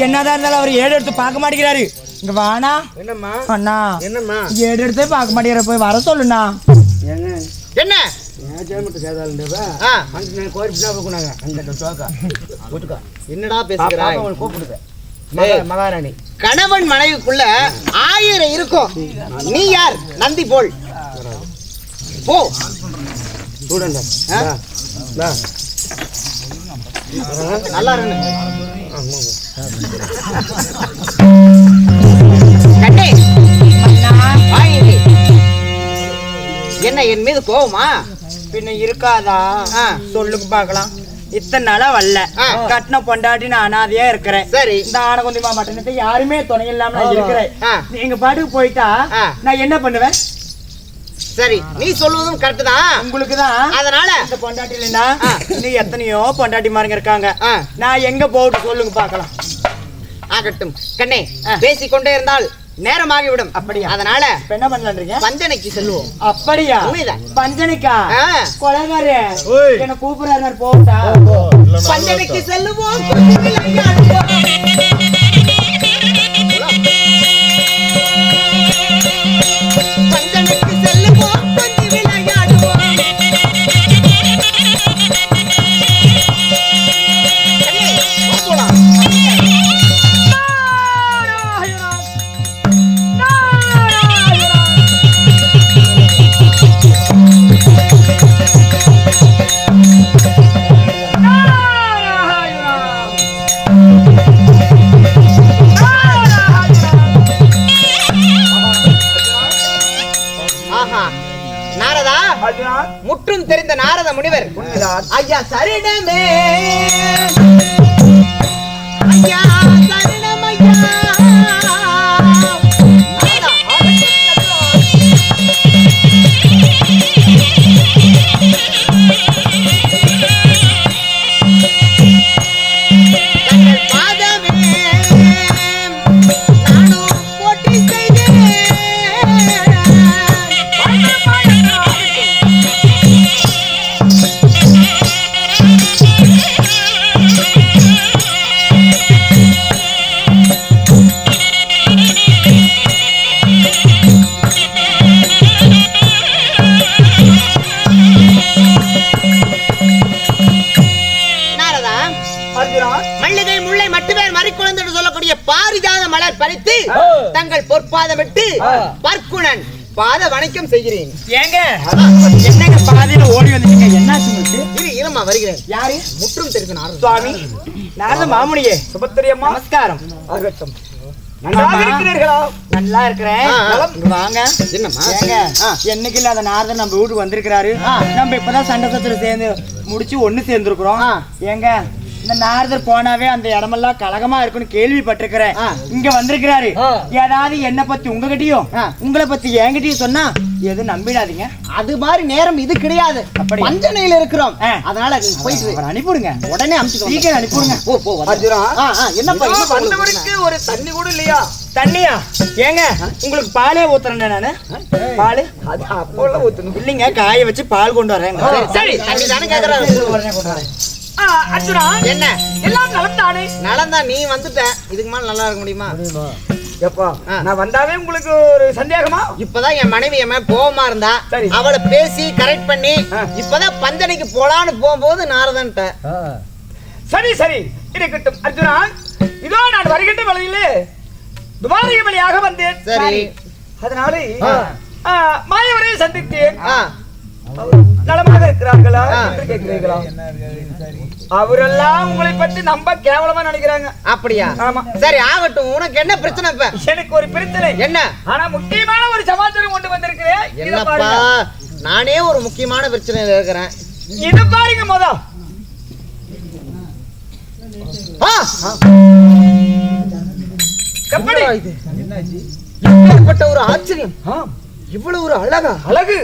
என்னதான் இருந்தாலும் அவர் ஏடு எடுத்து பார்க்க மாட்டேங்கிறாரு. இங்க வானா. என்னம்மா அண்ணா என்னம்மா ஏடு எடுத்தே பார்க்க மாட்டேங்கிற, போய் வர சொல்லுண்ணா. என்ன என்னடா பேசுகிறாய்? மகாராணி கணவன் மனைவிக்குள்ள 1000 இருக்கும். நீ யார்? நந்தி போல் போ. நல்லா இருக்கு. என்ன என் மீது கோவமா? பின்ன இருக்காதா? சொல்லுக்கு பார்க்கலாம். இத்தனை நாளா வரல, கட்டின பொண்டாட்டி நான் அனாதையா இருக்கிறேன். சரி, இந்த ஆனகுந்திமா மட்டனத்தை யாருமே துணை இல்லாம நான் இருக்கிறேன். நீங்க பாட்டுக்கு போயிட்டா நான் என்ன பண்ணுவேன்? சரி, நீ சொல்வதும் கரெக்ட் தான். உங்களுக்கு தான். அதனால இந்த பொண்டாட்டி இல்லைன்னா இன்னும் எத்தனையோ பொண்டாட்டி மாருங்க இருக்காங்க. நான் எங்க போட்டு சொல்லுங்க பார்க்கலாம். ஆகட்டும் கண்ணே, பேசிக்கொண்டே இருந்தால் நேரமாகிவிடும். அப்படியா? அதனால என்ன பண்ணலான்றீங்க? பஞ்சனைக்கு செல்வோம். அப்படியா? பஞ்சனைக்கா? கொலைகாரு என்ன கூப்பிடுறாரு, போட்டா பஞ்சனைக்கு செல்லுவோம். பஞ்சனைக்கு செல்லுவோம், கொஞ்சம் விளையாடுவோம். முற்றும் தெரிந்த நாரத முனிவர் ஐயா சரணமே, ஐயா சரணம் ஐயா. மல்லிகை முல்லை மட்டுமே மறிக்குழந்து என்று சொல்லக்கூடிய பாரிஜாத மலர் பறித்து தங்கள் பொற்பாதமிட்டு பர்க்குணன் பாத வணக்கம் செய்கிறேன். ஏங்க என்னங்க பாதையில ஓடி வந்துட்டீங்க? என்னாச்சு உங்களுக்கு? இருமா வருகிறேன். யாரு? முற்றும் தெரிந்த நாரத சுவாமி. நாரத மாமுனியே, சுபத்திரியம்மா நமஸ்காரம். நல்லா இருக்கிறேன். வாங்க. என்னம்மா? என்னைக்கு இல்லாத நாரதன் நம்ம வீட்டுக்கு வந்திருக்கிறாரு. நம்ம இப்பதான் சண்டை சத்துல சேர்ந்து முடிச்சு ஒண்ணு சேர்ந்துருக்கிறோம். ஏங்க இந்த நாரதர் போனாவே அந்த இடமெல்லாம் கலகமா இருக்குன்னு கேள்விப்பட்டிருக்கிறேன். இங்க வந்திருக்கிறாரு. ஏதாவது என்ன பத்தி உங்ககிட்டயும் உங்களை பத்தி என்கிட்டயும் சொன்னா எது நம்பிடாதீங்க. அது மாதிரி நேரம் இது கிடையாது. பஞ்சனையில இருக்கிறோம். அதனால நீ போயிட்டு அனுப்பிடுங்க. உடனே அனுப்பிச்சு சீக்கிரம் அனுப்பிடுங்க. என்னப்பா வந்தவருக்கு ஒரு தண்ணி கூட இல்லையா? தண்ணியா? ஏங்க உங்களுக்கு பாலே ஊத்துறேன் நானு. பால் அது அப்போல ஊத்தணும் இல்லைங்க, காய வச்சு பால் கொண்டு வரேன். சரி, தண்ணி தானே கேக்குறாரு. என்ன எல்லாம் நலம்தானே? நலம்தான். நீ வந்துட்ட, இதுக்கு மேல நல்லா இருக்க முடியுமா? எப்பா நான் வந்தாவே உங்களுக்கு ஒரு சந்தேகமா? இப்பதான் என் மனைவி என் மேல கோவமா இருந்தா, அவளை பேசி கரெக்ட் பண்ணி இப்பதான் பஞ்சனைக்கு போலான்னு போகும்போது நாரதன்ட்ட. சரி சரி இருக்கட்டும் அர்ஜுனா. இதோ நான் வருகின்ற வழியிலே துவாரகை வழியாக வந்தேன். சரி, அதனால மாயவரை சந்தித்தேன். நலமாக இருக்கிறார்களா என்று கேட்கிறீர்களா? அவரெல்லாம் உங்களை பற்றி நம்ப கேவலமா நினைக்கிறாங்க. அப்படியா? ஆமா. சரி ஆகட்டும். உனக்கு என்ன பிரச்சனை? இப்ப எனக்கு ஒரு பிரச்சனை. என்ன? ஆனா முக்கியமான ஒரு சமாச்சாரம் கொண்டு வந்திருக்கிறேன். என்னப்பா? நானே ஒரு முக்கியமான பிரச்சனையில இருக்கிறேன். இத பாருங்க. மொத எப்படி இப்படிப்பட்ட ஒரு ஆச்சரியம், இவ்வளவு ஒரு அழகா? அழகு?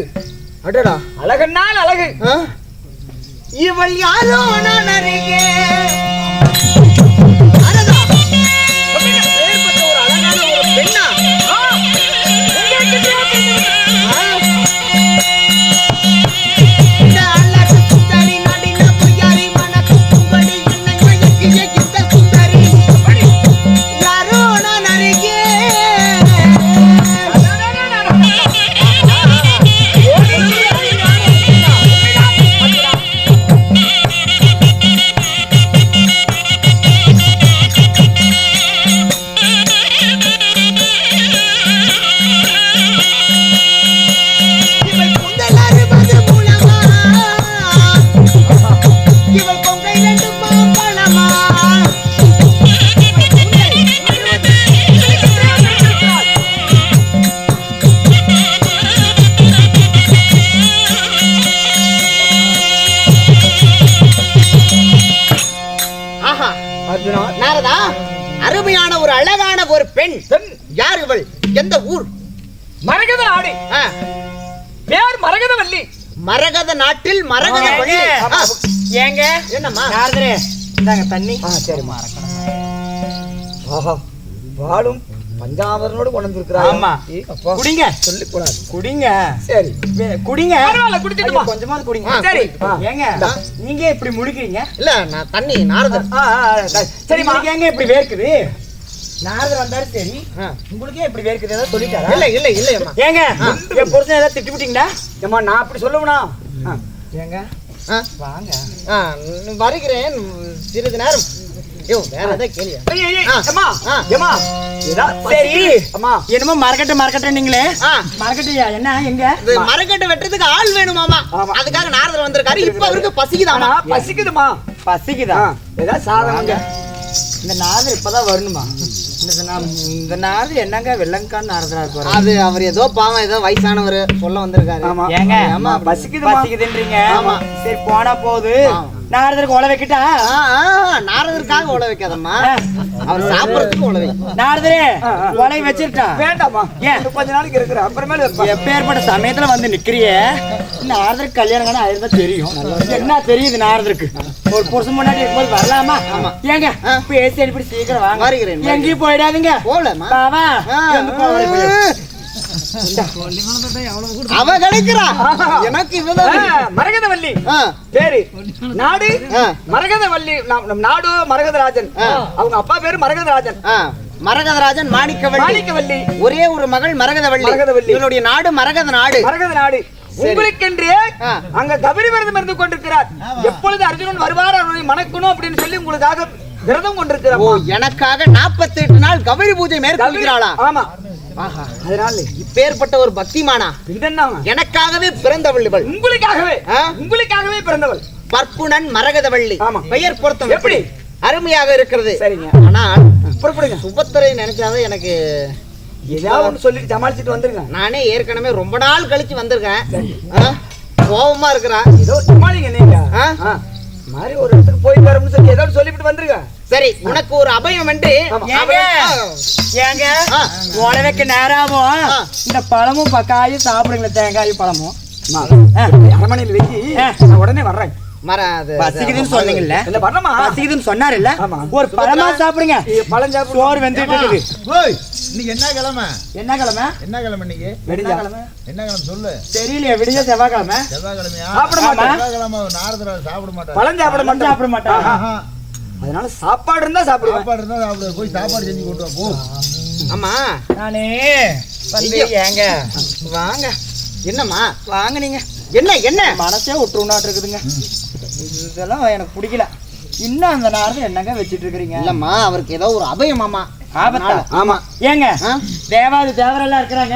அடடா, அழகனால் அழகு. இவள் யாரோ நான் அருகே. ஏற்பட்ட ஒரு அழகான ஒரு பெண்ணா? நாரதா, அருமையான ஒரு அழகான ஒரு பெண். யார் இவள்? எந்த ஊர்? மரகத நாடு. பேர் மரகதவல்லி. மரகத நாட்டில் மரகத வள்ளி. ஏங்க என்னம்மா? நாரதரே இந்தாங்க தண்ணி. சரிம்மா. ஆஹா, வாழும் பஞ்சாமரனோடு கொண்டு வந்திருக்கிறார். ஆமா. குடிங்க. சொல்லி கூடாது. குடிங்க. சரி குடிங்க. பரவாயில்ல, குடிச்சிட்டுமா. கொஞ்சமாவது குடிங்க. சரி. ஏங்க நீங்க இப்படி முடிக்கிறீங்க? இல்ல, நான் தண்ணி நாரதர். சரிம்மா. ஏங்க இப்படி வேர்க்குது? நாரதர் வந்தாரு சரி, உங்களுக்கே இப்படி வேர்க்குது ஏதாவது சொல்லிட்டாரா? இல்ல இல்ல இல்ல அம்மா. ஏங்க என் புருஷன் ஏதாவது திட்டி விட்டீங்களா? ஏம்மா நான் அப்படி சொல்லுவனா? ஏங்க வாங்க. வருகிறேன் சிறிது நேரம். வேற ஏதாவது கேளியா? சரி அம்மா, என்னமோ மரக்கட்டை நீங்களே. மரக்கட்டையா? என்ன எங்க மரக்கட்டை வெட்டுறதுக்கு ஆள் வேணுமாமா? அதுக்காக நாரதர் வந்திருக்காரு. இப்ப அவருக்கு பசிக்குதாமா? பசிக்குதுமா. பசிக்குதா? ஏதாவது சாதம். இந்த நாரதர் இப்பதான் வரணுமா? இந்த நாரதர் என்னங்க வெள்ளங்கான்னு நாரதரா இருப்பாரு. அது அவர் ஏதோ பாவம், ஏதோ வயசானவர் சொல்ல வந்திருக்காரு. ஏங்க பசிக்குதுன்றீங்க. சரி போனா போகுது. நாரதருக்கு உழ வைக்கிட்டா? நாரதருக்காக உழ வைக்காதம்மா, அவர் சாப்பிடறதுக்கு உழ வை. நாரதரே உழை வச்சிருக்கா? வேண்டாமா, ஏன் கொஞ்ச நாளைக்கு இருக்கிற அப்புறமேல எப்பேற்பட்ட சமயத்துல வந்து நிக்கிறிய? நாரதருக்கு கல்யாணம் ஆயிருந்தா தெரியும். என்ன தெரியுது நாரதருக்கு? ஒரு புருஷன் முன்னாடி இருக்கும்போது வரலாமா? ஏங்க பேசி அனுப்பி சீக்கிரம் வாங்க. வருகிறேன். எங்கேயும் போயிடாதீங்க. போகலாமா? பாவா அவ கிடைக்கிறா எனக்கு. மரகதவல்லி பேரு. நாடு மரகதவல்லி. நம் நாடு மரகதராஜன். அவங்க அப்பா பேரு மரகதராஜன். மரகதராஜன் மாணிக்கவல்லி. ஒரே ஒரு மகள் மரகதவல்லி. இவளுடைய நாடு மரகத நாடு. மரகத நாடு. உங்களுக்கென்று அங்க கபரி விரதம் இருந்து கொண்டிருக்கிறார். எப்பொழுது அர்ஜுனன் வருவார் அவரை மணக்கணும் அப்படின்னு சொல்லி உங்களுக்காக விரதம் கொண்டிருக்கிறார். எனக்காக 48 நாள் கபரி பூஜை மேற்கொள்கிறாளா? ஆமா. அதனால இப்பேற்பட்ட ஒரு பக்திமானா எனக்காகவே பிறந்தவள் இவள். உங்களுக்காகவே பிறந்தவள் பற்புணன் மரகதவள்ளி. பெயர் பொருத்தம் எப்படி அருமையாக இருக்கிறது. சரிங்க. ஆனால் புறப்படுங்க. சுபத்திரை நினைச்சாதான் எனக்கு ஏதாவது ஒண்ணு சொல்லிட்டு சமாளிச்சுட்டு வந்துருங்க. நானே ஏற்கனவே ரொம்ப நாள் கழிச்சு வந்திருக்கேன். கோபமா இருக்கிறா. ஏதோ சமாளிங்க நீங்க. மாதிரி ஒரு இடத்துக்கு போய் வரணும்னு சொல்லி ஏதாவது சொல்லிட்டு வந்துருங்க. சரி, உனக்கு ஒரு அபயம் என்று. ஏங்க உழ வைக்க நேராவும் இந்த பழமும் காயும் சாப்பிடுங்களேன். தேங்காயும் பழமும் அரமனையில் வெக்கி உடனே வர்றேன். பசிக்குதுன்னு சொன்னீங்கல்ல? இல்ல வரணுமா? பசிக்குதுன்னு சொன்னாருல்ல? ஒரு பழமா சாப்பிடுங்க. பழம் சாப்பிடு. சோறு வெந்துட்டு இருக்குது. இன்னைக்கு என்ன கிழமை? என்ன கிழமை? என்ன கிழமை இன்னைக்கு? வெள்ளிக்கிழமை. என்ன கிழமை சொல்லு. தெரியலையே. விடிஞ்ச செவ்வாய்க்கிழமை. செவ்வாய்க்கிழமையா? சாப்பிட மாட்டேன். செவ்வாய்க்கிழமை நாரதர் சாப்பிட மாட்டார். பழம் சாப்பிட மாட்டான். அதனால சாப்பாடு இருந்தா சாப்பிடுவேன். சாப்பாடு இருந்தா சாப்பிடு. போய் சாப்பாடு செஞ்சு கொண்டு வா போ. ஆமா நானே வந்து ஏங்க வாங்க. என்னம்மா வாங்க நீங்க. என்ன என்ன மனசே விட்டுருனாட்டு இருக்குதுங்க. இதெல்லாம் எனக்கு பிடிக்கல. இன்னும் அந்த நேரத்தில் என்னங்க வச்சிட்டு இருக்கிறீங்க? இல்லம்மா, அவருக்கு ஏதோ ஒரு அபயமாமா. ஆபத்தா? ஆமா. ஏங்க தேவாதி தேவரெல்லாம் இருக்கிறாங்க.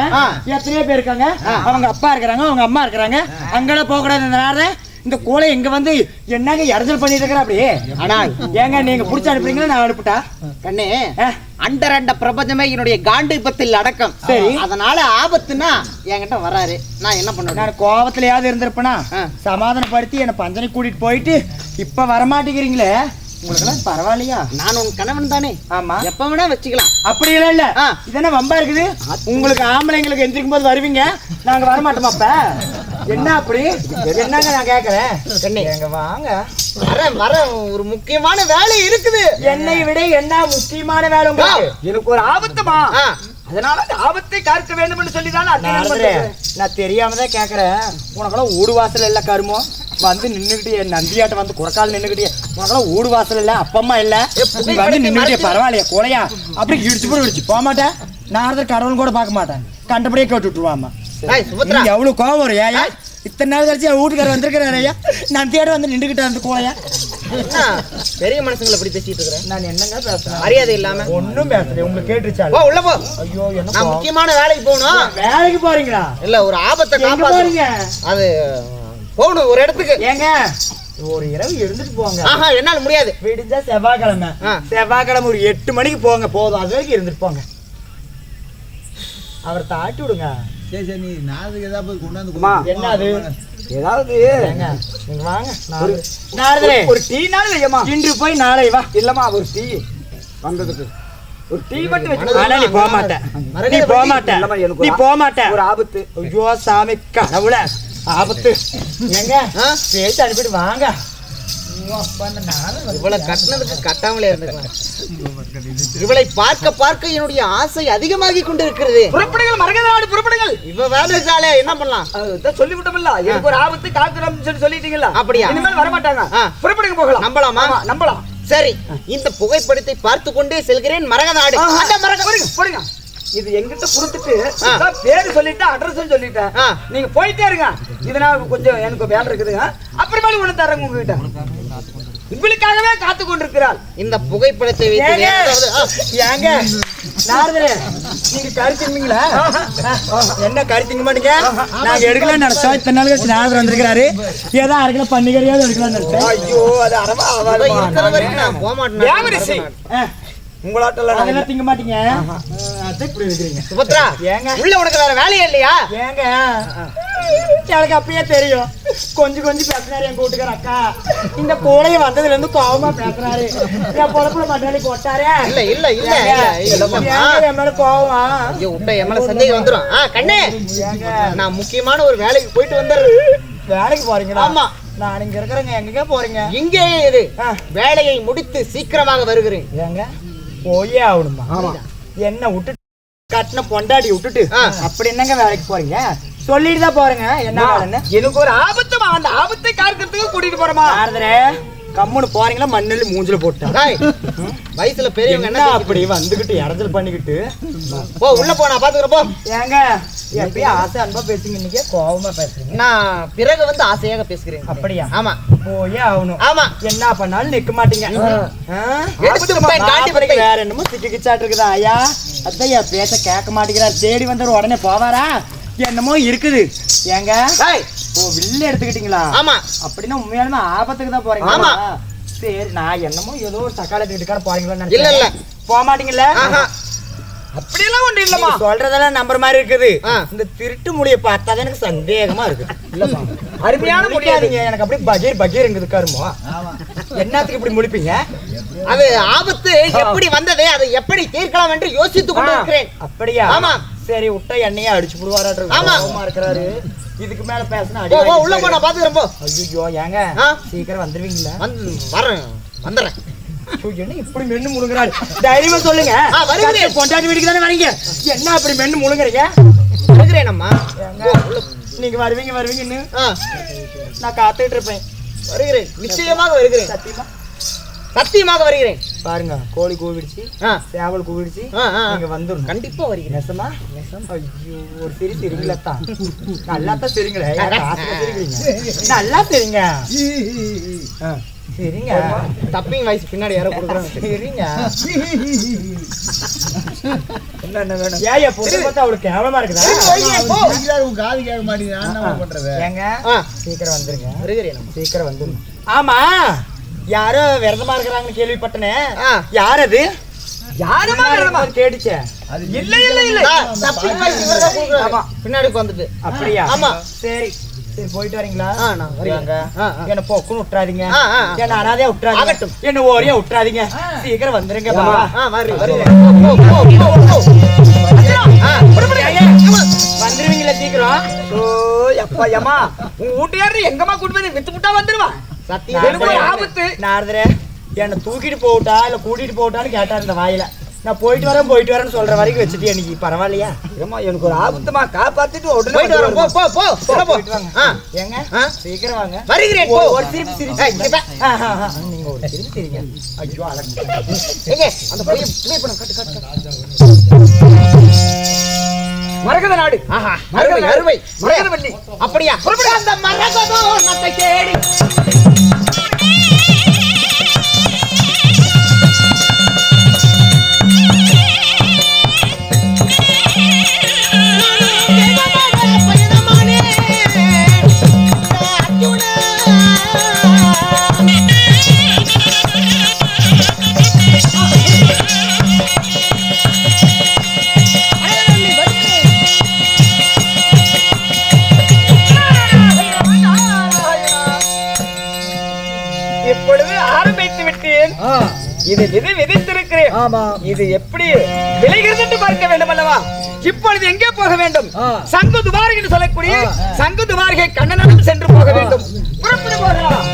எத்தனையோ பேர் இருக்காங்க. அவங்க அப்பா இருக்கிறாங்க, அவங்க அம்மா இருக்கிறாங்க. அங்கெல்லாம் போக கூடாது. இந்த நேரம் இந்த கோலை இங்க வந்து என்னங்க இறஞ்சல் பண்ணிட்டு இருக்கிற அப்படி? ஆனால் ஏங்க நீங்க புடிச்சு அனுப்புறீங்களா நான் அனுப்பிட்டா? கண்ணே, அண்டரண்ட பிரபஞ்சமே என்னுடைய காண்டிபத்தில் அடக்கம். சரி, அதனால ஆபத்துனா என்கிட்ட வராரு. நான் என்ன பண்ணுவேன்? நான் கோபத்திலயாவது இருந்திருப்பேனா? சமாதானப்படுத்தி என்ன பஞ்சனை கூட்டிட்டு போயிட்டு இப்ப வரமாட்டேங்கிறீங்களே, உங்களுக்கு பரவாயில்லையா? நான் உன் கணவன் தானே. ஆமா, எப்ப வேணா வச்சுக்கலாம். அப்படி இல்ல. இதென்ன வம்பா இருக்குது? உங்களுக்கு ஆம்பளைங்களுக்கு எந்திரிக்கும் போது வருவீங்க, நாங்க வரமாட்டோமா? அப்ப என்ன அப்படி? என்னங்க நான் கேக்குறேன். எங்க வாங்க. வர ஒரு முக்கியமான வேலை இருக்குது. என்னை விட என்ன முக்கியமான வேலை உங்களுக்கு? எனக்கு ஒரு ஆபத்துமா, அதனால ஆபத்தை காக்க வேண்டும் என்று சொல்லிதான் நான் தெரியாம தான் கேக்குறேன். உனக்கெல்லாம் ஊடு வாசல் இல்ல கருமோ? வந்து நின்னுக்கிட்டே நந்தியாட்ட வந்து குறக்கால் நின்னுக்கிட்டே. உனக்கெல்லாம் ஊடு வாசல் இல்ல, அப்பம்மா இல்ல, வந்து நின்னுக்கிட்டே பரவாயில்லையா கோலையா? அப்படி இடிச்சு போய் இடிச்சு போக மாட்டேன். நான் கடவுள் கூட பார்க்க மாட்டேன். கண்டபடியே கேட்டு விட்டுருவாமா. எவ்வளவு கோவம் வரும் ஏயா? இத்தனை நாள் கழிச்சு வீட்டுக்காரர் வந்திருக்கிறாரு ஐயா, நந்தியாட்ட வந்து நின்றுகிட்ட வந்து கோலையா? பெரிய மனுஷங்களை எப்படி பேசிட்டு இருக்கிறேன்? நான் என்னங்க பேசுறேன்? மரியாதை இல்லாம ஒன்னும் பேசுறேன். உங்களுக்கு கேட்டுச்சா? உள்ள போ. ஐயோ, என்ன நான் முக்கியமான வேலைக்கு போகணும். வேலைக்கு போறீங்களா? இல்ல, ஒரு ஆபத்தை காப்பாத்துறீங்க. அது போகணும் ஒரு இடத்துக்கு. ஏங்க ஒரு இரவு இருந்துட்டு போங்க. என்னால முடியாது. விடிஞ்சா செவ்வாய்க்கிழமை. செவ்வாய்க்கிழமை ஒரு 8 மணிக்கு போங்க, போதும். அது வரைக்கும் இருந்துட்டு போங்க. அவர் தாட்டி விடுங்க. சரி சரி, நீ நாளைக்கு ஏதாவது போய் கொண்டாந்து. என்ன அது? ஏதாவது நீங்க வாங்க. நாரதரே, ஒரு டீ நாள் இல்லையம்மா. இன்று போய் நாளை வா. இல்லம்மா, ஒரு டீ. வந்ததுக்கு ஒரு டீ மட்டும் வச்சு. ஆனா நீ போக மாட்ட, நீ போக மாட்ட, இல்லம்மா, எனக்கு நீ ஒரு போக மாட்ட. ஒரு ஆபத்து. ஐயோ சாமி கடவுள, ஆபத்து. எங்க பேச்சு அனுப்பிட்டு வாங்க. இவளை கட்டினதுக்கு கட்டாமலே இருந்துக்கலாம். இவளை பார்க்க பார்க்க என்னுடைய ஆசை அதிகமாகி கொண்டிருக்கிறது. புறப்படுங்கள் மரகத நாடு, புறப்படுங்கள். இவ வேலை இருக்காளே, என்ன பண்ணலாம்? சொல்லி விட்டோம்ல, எனக்கு ஒரு ஆபத்து காக்கிறோம் சொல்லிட்டீங்களா? அப்படியா? இனிமேல் வர மாட்டாங்க. ஆ. புறப்படுங்க, போகலாம். நம்பலாமா? ஆமா, நம்பலாம். சரி, இந்த புகைப்படத்தை பார்த்து கொண்டே செல்கிறேன். மரகத நாடு. அந்த மரகத போடுங்க. இது எங்கிட்ட கொடுத்துட்டு இதான் பேரு சொல்லிட்டேன், அட்ரஸ் சொல்லிட்டேன். நீங்க போயிட்டே இருங்க. இதனால கொஞ்சம் எனக்கு வேலை இருக்குதுங்க. அப்புறமேல ஒண்ணு தரேங்க உங்ககிட்ட. உங்களுக்காகவே காத்து கொண்டிருக்கிறாள். இந்த புகைப்படத்தை வைத்து ஏங்க நாரதரே, நீங்க கருத்திங்களா? என்ன கருத்திங்க மாட்டீங்க? நாங்க எடுக்கலாம்னு நினைச்சோம். இத்தனை நாள் கழிச்சு நாரதர் வந்திருக்கிறாரு. ஏதோ அரைக்கில பன்னிக்கறியாவது எடுக்கலாம்னு நினைச்சோம். ஐயோ, அது அரவா இருக்கிற வரைக்கும் நான் போக மாட்டேன். உங்களாட்டெல்லாம் அதெல்லாம் திங்க மாட்டீங்க. அதான் இப்படி இருக்கிறீங்க. சுபத்ரா, ஏங்க உள்ள உனக்கு வேற வேலையே இல்லையா? ஏங்க எனக்கு அப்பயே தெரியும். கொஞ்சம் பேசுறாரு என் கூட்டுக்கார அக்கா. இந்த கோடையை வந்ததுல இருந்து கோவமா பேசுறாரு. என் பொழப்புல மட்டாளி போட்டாரே. இல்ல இல்ல இல்ல இல்லம்மா, என் மேல கோவமா? ஐயோ, உட்ட என் மேல சந்தேகம் வந்துரும். கண்ணே, நான் முக்கியமான ஒரு வேலைக்கு போயிட்டு வந்துடுறேன். வேலைக்கு போறீங்களா? ஆமா, நான் இங்க இருக்கிறேங்க. எங்க போறீங்க? இங்கே இரு. வேலையை முடித்து சீக்கிரமாக வருகிறேன். ஏங்க போயே ஆகணுமா? என்ன விட்டுட்டு கட்டின பொண்டாடி விட்டுட்டு அப்படி என்னங்க வேலைக்கு போறீங்க? சொல்லிட்டு தான் போறேங்க. என்ன வேலைன்னு? எனக்கு ஒரு ஆபத்துமா, அந்த ஆபத்தை காக்கிறதுக்கு கூட்டிட்டு போறமா? நாரதரே, கம்முன்னு போறீங்களா? மண்ணில் மூஞ்சில போட்டா வயசுல பெரியவங்க என்ன அப்படி வந்துகிட்டு இறஞ்சல் பண்ணிக்கிட்டு போ, உள்ள போ, நான் பாத்துக்கிறேன். போ. ஏங்க எப்பயும் ஆசை அன்பா பேசுங்க, இன்னைக்கு கோவமா பேசுறீங்க. நான் பிறகு வந்து ஆசையாக பேசுகிறேன். அப்படியா? ஆமா, போயே ஆகணும். ஆமா. என்ன பண்ணாலும் நிக்க மாட்டீங்க. எடுத்து விட்டேன், காட்டி மாப்பிள்ளைக்கு வேற என்னமோ சிக்கி கிச்சாட்டு இருக்குதா? ஐயா அதான் என் பேச்ச கேட்க மாட்டேங்கிறார். தேடி வந்தவர் உடனே போவாரா? என்னமோ இருக்குது. ஏங்க ஓ, வில்ல எடுத்துக்கிட்டீங்களா? ஆமா. அப்படின்னா உண்மையாலுமே ஆபத்துக்கு தான் போறீங்க. ஆமா. சரி, நான் என்னமோ ஏதோ ஒரு தக்காளி வீட்டுக்கார போறீங்களா? இல்ல இல்ல, போக மாட்டீங்கல்ல? அப்படியெல்லாம் ஒண்ணு இல்லம்மா. சொல்றதெல்லாம் நம்புற மாதிரி இருக்குது. இந்த திருட்டு மொழியை பார்த்தா எனக்கு சந்தேகமா இருக்கு. இல்லப்பா, அருமையான முடியாதீங்க. எனக்கு அப்படியே பகீர் இருக்காருமோ. என்னத்துக்கு இப்படி முடிப்பீங்க? அது ஆபத்து எப்படி வந்தது, அதை எப்படி தீர்க்கலாம் என்று யோசித்துக் கொண்டிருக்கிறேன். அப்படியா? ஆமா. சரி, விட்டா எண்ணெயை அடிச்சு புடுவாராட்டு. ஆமா. இருக்கிறாரு. இதுக்கு மேல பேசினா உள்ள போ, நான் பாத்துக்கிறேன். போ. ஐயோ ஏங்க சீக்கிரம் வந்துருவீங்களா? வரேன், வந்துடுறேன். என்ன இப்படி மென்னு முழுங்குறாரு? தைரியமா சொல்லுங்க. பொண்டாட்டி வீட்டுக்கு தானே வரீங்க. என்ன அப்படி மென்னு முழுங்குறீங்க? வருகிறேன் அம்மா. நீங்க வருவீங்கன்னு நான் காத்துட்டு இருப்பேன். வருகிறேன், நிச்சயமாக வருகிறேன். சத்தியமா சத்தியமாக வருகிறேன். பாருங்க, கோழி கூவிடுச்சு, சேவல் கூவிடுச்சு, நீங்க வந்துடும். கண்டிப்பா வருகிறேன். நெசமா? ஐயோ, ஒரு சிரி சிரிங்களா? நல்லா தான் சிரிங்களே. நல்லா சிரிங்க. சரிங்க, தப்பிங் வயசு பின்னாடி யாரோ கொடுக்குறாங்க. சரிங்க. என்ன வேணும்? ஏன் பொண்ணு பார்த்தா அவளுக்கு கேவலமா இருக்குதா? உங்க காது கேட்க மாட்டேங்குது. நான் என்ன பண்றது? ஏங்க சீக்கிரம் வந்துருங்க. வருகிறேன், சீக்கிரம் வந்துருங்க. ஆமா, யாரோ விரதமா இருக்கிறாங்கன்னு கேள்விப்பட்டனே. யார் அது? யாருமா விரதமா கேட்டுச்சே. இல்ல இல்ல இல்ல, தப்பிங் வயசு பின்னாடி வந்துட்டு. அப்படியா? ஆமா. சரி சரி, போயிட்டு வரீங்களா? நான் வரீங்க. என்ன போக்குன்னு விட்டுறாதீங்க. என்ன அனாதையா விட்டுறாதீங்க. என்ன ஓரியா விட்டுறாதீங்க. சீக்கிரம் வந்துருங்க. வந்துருவீங்களா சீக்கிரம்? எப்பா ஏமா, உங்க வீட்டுக்காரரு எங்கம்மா கூட்டு போய் வித்து விட்டா வந்துருவான். சத்தியம் ஆபத்து. நாரதரே, என்ன தூக்கிட்டு போட்டா இல்ல கூட்டிட்டு போட்டான்னு கேட்டாரு இந்த வாயில. நான் போயிட்டு வரேன்னு சொல்ற வரைக்கும் வச்சுட்டு எனக்கு பரவாயில்லையா? ஏமா, எனக்கு ஒரு ஆபத்துமா, காப்பாத்திட்டு உடனே போயிட்டு வரேன். போ போ போ, போயிட்டு வாங்க. ஏங்க சீக்கிரம் வாங்க. வருகிறேன். ஒரு சிரிப்பு சிரிச்சு நீங்க ஒரு சிரிப்பு சிரிங்க. ஐயோ அழகு. எங்க அந்த பையன் ப்ளே பண்ண கட்டு கட்டு. மரகத நாடு. ஆஹா, அருமை அருமை. மரகதவல்லி. அப்படியா? அந்த மரகதோ நத்தை தேடி இப்பொழுது ஆரம்பித்து விட்டேன். இது விதி விதித்திருக்கிறேன். இது எப்படி விளைகிறது என்று பார்க்க வேண்டும் அல்லவா? இப்பொழுது எங்கே போக வேண்டும்? சங்கு துவாரகை என்று சொல்லக்கூடிய சங்கு துவாரகை கண்ணனிடம் சென்று போக வேண்டும். புறப்பட்டு போகலாம்.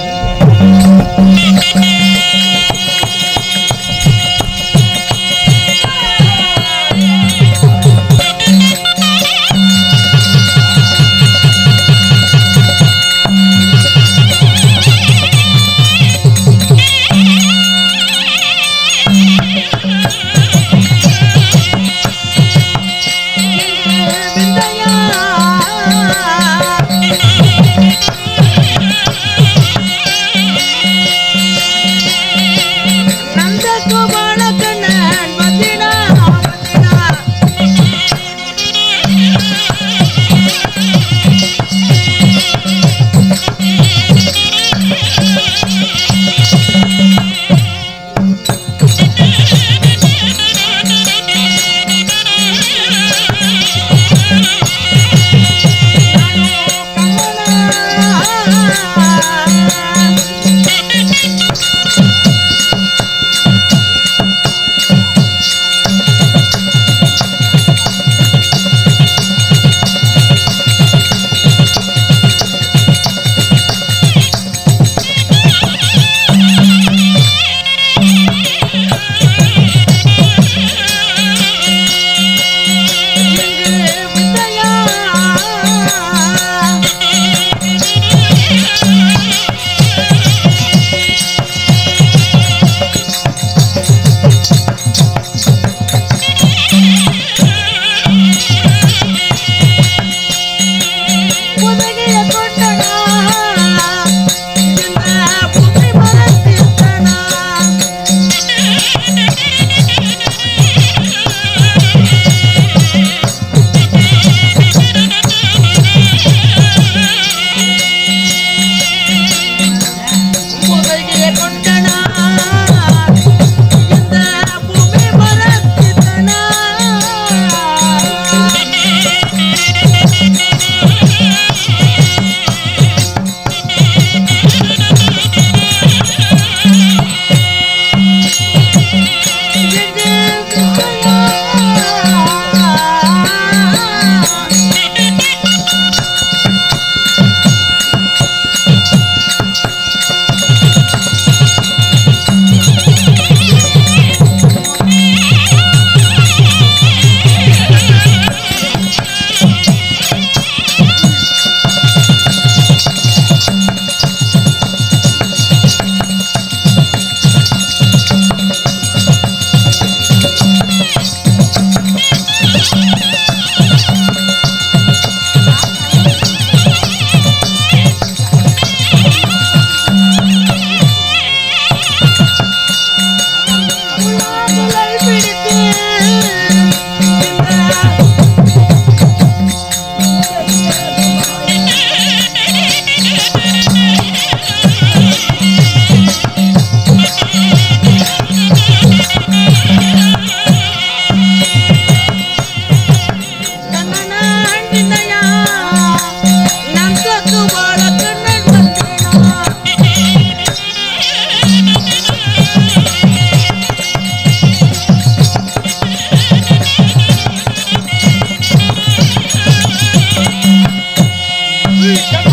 Come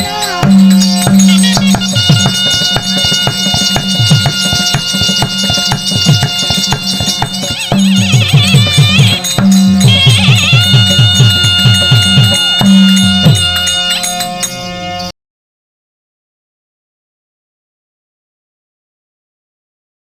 on.